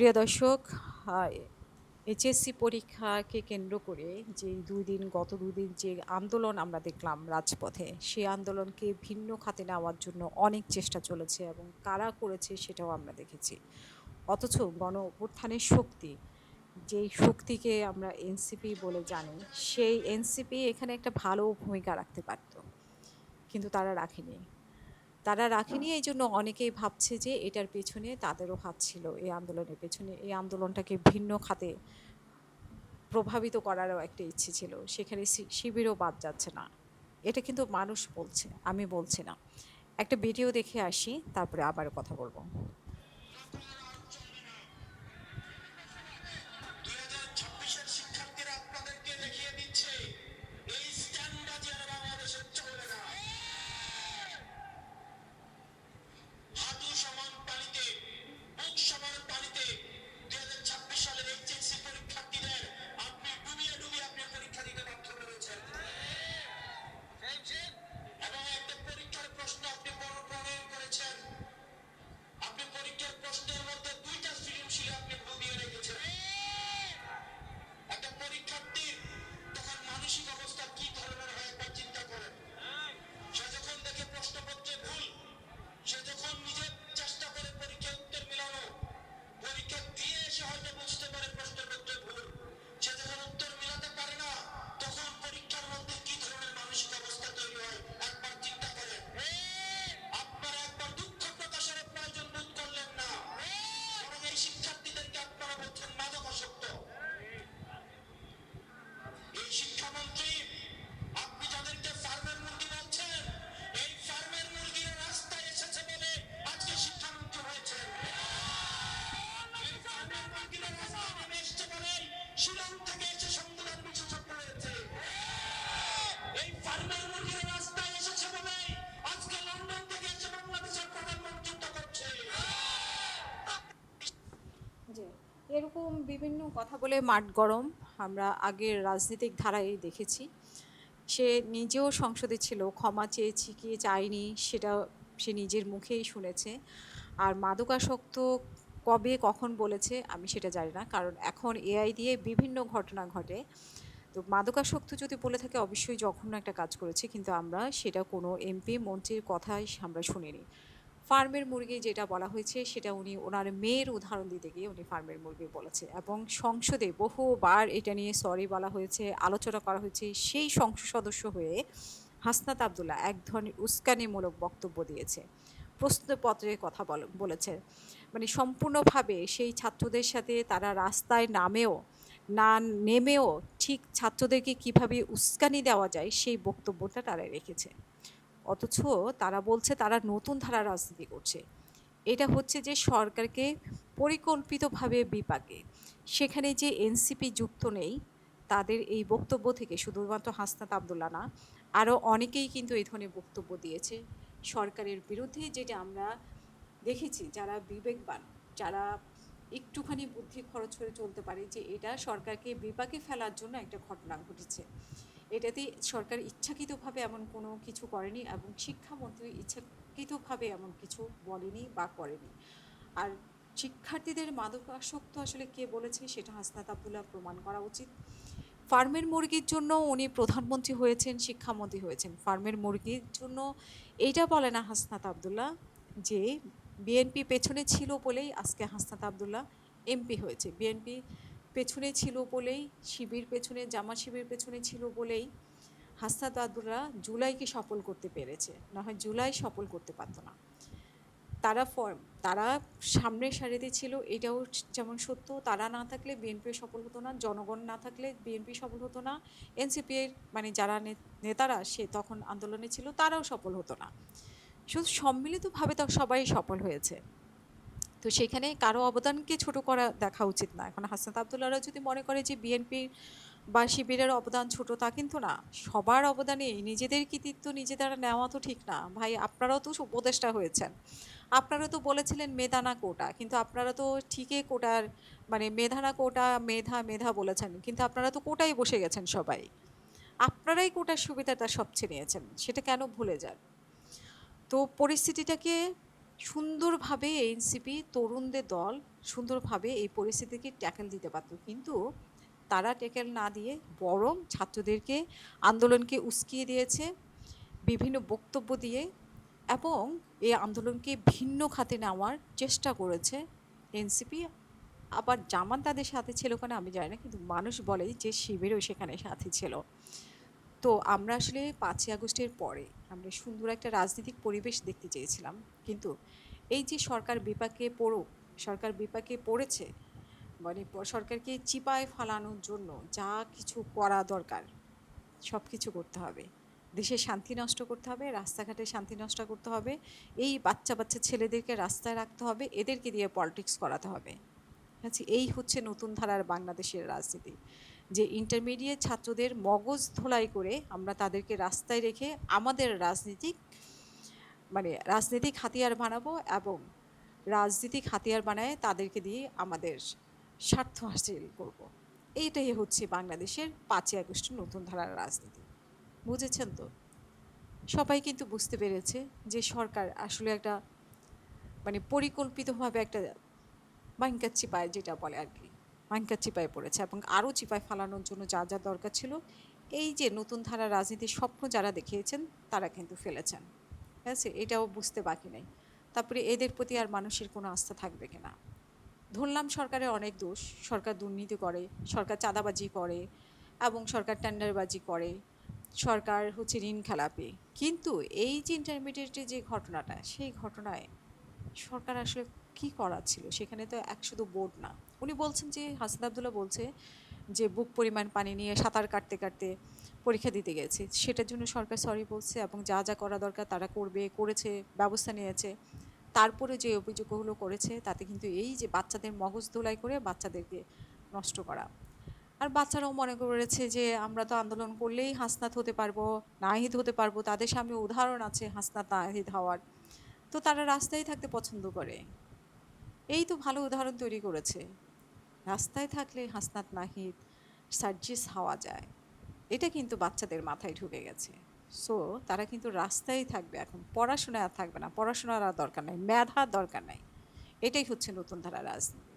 প্রিয় দর্শক, এইচএসসি পরীক্ষাকে কেন্দ্র করে যে গত ২ দিন যে আন্দোলন আমরা দেখলাম রাজপথে, সেই আন্দোলনকে ভিন্ন খাতে নেওয়ার জন্য অনেক চেষ্টা চলেছে এবং কারা করেছে সেটাও আমরা দেখেছি। অথচ গণ অভ্যুত্থানের শক্তি, যেই শক্তিকে আমরা এনসিপি বলে জানি, সেই এনসিপি এখানে একটা ভালো ভূমিকা রাখতে পারত। কিন্তু তারা রাখেনি এইজন্য অনেকেই ভাবছে যে এটার পেছনে তাদেরও হাত ছিল। এই আন্দোলনের পেছনে এই আন্দোলনটাকে ভিন্ন খাতে প্রভাবিত করারও একটা ইচ্ছে ছিল। সেখানে শিবিরও বাদ যাচ্ছে না। এটা কিন্তু মানুষ বলছে, আমি বলছি না। একটা ভিডিও দেখে আসি, তারপরে আবারও কথা বলব। 2026-এর শিক্ষার্থীরা আপনাদেরকে দেখিয়ে দিচ্ছে এই স্ট্যান্ডার্ড আর বাংলাদেশের চলবে না। হাঁটু সমান পানিতে, বুক সমান পানিতে 2026 সালের এইচএসসি পরীক্ষার্থীদের আপনি ডুবিয়ে ডুবিয়ে আপনি পরীক্ষা দিতে বাধ্য করেছেন এবং একটা পরীক্ষার প্রশ্ন আপনি প্রণয়ন করেছেন। আপনি পরীক্ষার প্রশ্নের মধ্যে 2টা সৃজনশীল আপনি ভুল দিয়ে রেখেছেন। একটা পরীক্ষার্থীর তখন মানসিক অবস্থা কি ধরনের হয় একবার চিন্তা করেন। সে যখন দেখে প্রশ্নপত্রে ভুল, সে যখন নিজে চেষ্টা করে পরীক্ষার উত্তর মিলানো, পরীক্ষা দিয়ে সে হয়তো বুঝতে পারে প্রশ্নপত্রে ভুল, সে যখন উত্তর মিলাতে পারে না, তখন পরীক্ষার মধ্যে কি ধরনের মানসিক অবস্থা তৈরি হয় একবার চিন্তা করেন। আপনারা একবার দুঃখ প্রকাশের প্রয়োজন বোধ করলেন না, বরং এই শিক্ষার্থীদেরকে আপনারা বলছেন মাদকাসক্ত। এই শিক্ষামন্ত্রী, আপনি যাদেরকে ফার্মের মুরগি বলছেন, এই ফার্মের মুরগির রাস্তায় এসেছে বলে আজকে শিক্ষামন্ত্রী হয়েছে। এই ফার্মের মুরগির রাস্তায় নেমে এসেছে বলে শিলং থেকে এসে সংবিধান বিশেষজ্ঞ হয়েছে। এই ফার্মের মুরগির রাস্তায় এসেছে বলে আজকে লন্ডন থেকে এসে বাংলাদেশের প্রধানমন্ত্রিত্ব করছে। যে এরকম বিভিন্ন কথা বলে মাঠ গরম আমরা আগের রাজনৈতিক ধারায় দেখেছি। সে নিজেও সংসদে ছিল, ক্ষমা চেয়েছি কি চায়নি সেটা সে নিজের মুখেই শুনেছে। আর মাদকাসক্ত কবে কখন বলেছে আমি সেটা জানি না, কারণ এখন এআই দিয়ে বিভিন্ন ঘটনা ঘটে। তো মাদকাসক্ত যদি বলে থাকে অবশ্যই জঘন্য একটা কাজ করেছে, কিন্তু আমরা সেটা কোনো এমপি মন্ত্রীর কথাই আমরা শুনিনি। ফার্মের মুরগি যেটা বলা হয়েছে সেটা উনি ওনার মেয়ের উদাহরণ দিতে গিয়ে উনি ফার্মের মুরগি বলেছে, এবং সংসদে বহুবার এটা নিয়ে সরি বলা হয়েছে, আলোচনা করা হয়েছে। সেই সংসদ সদস্য হয়ে হাসনাত আবদুল্লাহ এক ধরনের উস্কানিমূলক বক্তব্য দিয়েছে, প্রশ্নপত্রের কথা বলেছে। মানে সম্পূর্ণভাবে সেই ছাত্রদের সাথে তারা রাস্তায় না নেমেও ঠিক ছাত্রদেরকে কিভাবে উস্কানি দেওয়া যায় সেই বক্তব্যটা তারা রেখেছে। অথচ তারা বলছে তারা নতুন ধারা রাজনীতি করছে। এটা হচ্ছে যে সরকারকে পরিকল্পিতভাবে বিপাকে। সেখানে যে এনসিপি যুক্ত নেই, তাদের এই বক্তব্য থেকে শুধুমাত্র হাসনাত আবদুল্লাহ না, আরও অনেকেই কিন্তু এই ধরনের বক্তব্য দিয়েছে সরকারের বিরুদ্ধে। যেটা আমরা দেখেছি, যারা বিবেকবান, যারা একটুখানি বুদ্ধি খরচ করে চলতে পারে, যে এটা সরকারকে বিপাকে ফেলার জন্য একটা ঘটনা ঘটেছে। এটাতে সরকার ইচ্ছাকৃতভাবে এমন কোনো কিছু করেনি, এবং শিক্ষামন্ত্রী ইচ্ছাকৃতভাবে এমন কিছু বলেনি বা করেনি। আর শিক্ষার্থীদের মাদকাসক্ত আসলে কে বলেছে সেটা হাসনাত আবদুল্লাহ প্রমাণ করা উচিত। ফার্মের মুরগির জন্য উনি প্রধানমন্ত্রী হয়েছেন, শিক্ষামন্ত্রী হয়েছেন। ফার্মের মুরগির জন্য এইটা বলে না হাসনাত আবদুল্লাহ যে বিএনপি পেছনে ছিল বলেই আজকে হাসনাত আবদুল্লাহ এমপি হয়েছে। বিএনপি পেছনে ছিল বলেই, শিবির পেছনে, জামাত শিবির পেছনে ছিল বলেই হাসনাত আবদুল্লাহ জুলাইকে সফল করতে পেরেছে, না হয় জুলাই সফল করতে পারতো না। তারা সামনের সারিতে ছিল, এটাও যেমন সত্য। তারা না থাকলে বিএনপি সফল হতো না, জনগণ না থাকলে বিএনপি সফল হতো না, এনসিপির মানে যারা নেতারা সে তখন আন্দোলনে ছিল তারাও সফল হতো না। শুধু সম্মিলিতভাবে তো সবাই সফল হয়েছে। তো সেখানে কারো অবদানকে ছোট করা দেখা উচিত না। এখন হাসনাত আবদুল্লাহরা যদি মনে করে যে বিএনপির বা শিবিরের অবদান ছোট, তা কিন্তু না। সবার অবদানে নিজেদের কৃতিত্ব নিজেদের নেওয়া তো ঠিক না ভাই। আপনারাও তো উপদেষ্টা হয়েছেন, আপনারা তো বলেছিলেন মেধা না কোটা, কিন্তু আপনারা তো ঠিকই কোটার মানে মেধা না কোটা, মেধা মেধা বলেছেন, কিন্তু আপনারা তো কোটায় বসে গেছেন সবাই। আপনারাই কোটার সুবিধাটা সবচেয়ে নিয়েছেন, সেটা কেন ভুলে যান? তো পরিস্থিতিটাকে সুন্দরভাবে এনসিপি তরুণদের দল সুন্দরভাবে এই পরিস্থিতিকে ট্যাকেল দিতে পারত, কিন্তু তারা ট্যাকেল না দিয়ে বরং ছাত্রদেরকে আন্দোলনকে উস্কিয়ে দিয়েছে বিভিন্ন বক্তব্য দিয়ে, এবং এই আন্দোলনকে ভিন্ন খাতে নেওয়ার চেষ্টা করেছে এনসিপি। আবার জামাত তাদের সাথে ছিল কেন আমি জানি না, কিন্তু মানুষ বলে যে শিবিরও সেখানে সাথে ছিল। তো আমরা আসলে 5ই আগস্টের পরে আমরা সুন্দর একটা রাজনৈতিক পরিবেশ দেখতে চেয়েছিলাম, কিন্তু এই যে সরকার বিপাকে পড়েছে, মানে সরকারকে চিপায় ফালানোর জন্য যা কিছু করা দরকার সব কিছু করতে হবে। দেশের শান্তি নষ্ট করতে হবে, রাস্তাঘাটে শান্তি নষ্ট করতে হবে, এই বাচ্চা বাচ্চা ছেলেদেরকে রাস্তায় রাখতে হবে, এদেরকে দিয়ে পলিটিক্স করাতে হবে। আচ্ছা, এই হচ্ছে নতুন ধারার বাংলাদেশের রাজনীতি, যে ইন্টারমিডিয়েট ছাত্রদের মগজ ধোলাই করে আমরা তাদেরকে রাস্তায় রেখে আমাদের রাজনৈতিক হাতিয়ার বানাবো, এবং রাজনৈতিক হাতিয়ার বানায় তাদেরকে দিয়ে আমাদের স্বার্থ হাসিল করব। এইটাই হচ্ছে বাংলাদেশের 5ই আগস্টের নতুন ধারার রাজনীতি। বুঝেছেন তো? সবাই কিন্তু বুঝতে পেরেছে যে সরকার আসলে একটা পরিকল্পিতভাবে একটা মাইনকার চিপায়, যেটা বলে আর কি, মাইনকার চিপায় পড়েছে, এবং আরও চিপায় ফালানোর জন্য যা যা দরকার ছিল, এই যে নতুন ধারা রাজনীতির স্বপ্ন যারা দেখিয়েছেন তারা কিন্তু ফেলেছেন। ঠিক আছে, এটাও বুঝতে বাকি নেই। তারপরে এদের প্রতি আর মানুষের কোনো আস্থা থাকবে কিনা। ধরলাম সরকারের অনেক দোষ, সরকার দুর্নীতি করে, সরকার চাঁদাবাজি করে, এবং সরকার টেন্ডারবাজি করে, সরকার হচ্ছে ঋণ খেলাপি, কিন্তু এই যে ইন্টারমিডিয়েটের যে ঘটনাটা, সেই ঘটনায় সরকার আসলে কি করার ছিল সেখানে? তো শুধু বোর্ড না, উনি বলছেন যে হাসিন আবদুল্লাহ বলছে যে বুক পরিমাণ পানি নিয়ে সাঁতার কাটতে কাটতে পরীক্ষা দিতে গেছে, সেটার জন্য সরকার সরি বলছে, এবং যা যা করা দরকার তারা করেছে, ব্যবস্থা নিয়েছে। তারপরে যে অভিযোগগুলো করেছে তাতে কিন্তু এই যে বাচ্চাদের মগজ ধোলাই করে বাচ্চাদেরকে নষ্ট করা, আর বাচ্চারাও মনে করেছে যে আমরা তো আন্দোলন করলেই হাসনাত হতে পারবো, নাহিদ হতে পারবো, তাদের সামনে উদাহরণ আছে হাসনাত নাহিদ হওয়ার, তো তারা রাস্তায় থাকতে পছন্দ করে। এই তো ভালো উদাহরণ তৈরি করেছে, রাস্তায় থাকলে হাসনাত নাহিদ সার্জিস হওয়া যায়। এটা কিন্তু বাচ্চাদের মাথায় ঢুকে গেছে। সো তারা কিন্তু রাস্তায় থাকবে, এখন পড়াশোনা আর থাকবে না, পড়াশোনার আর দরকার নাই, মেধার দরকার নাই। এটাই হচ্ছে নতুন ধারা রাজনীতি।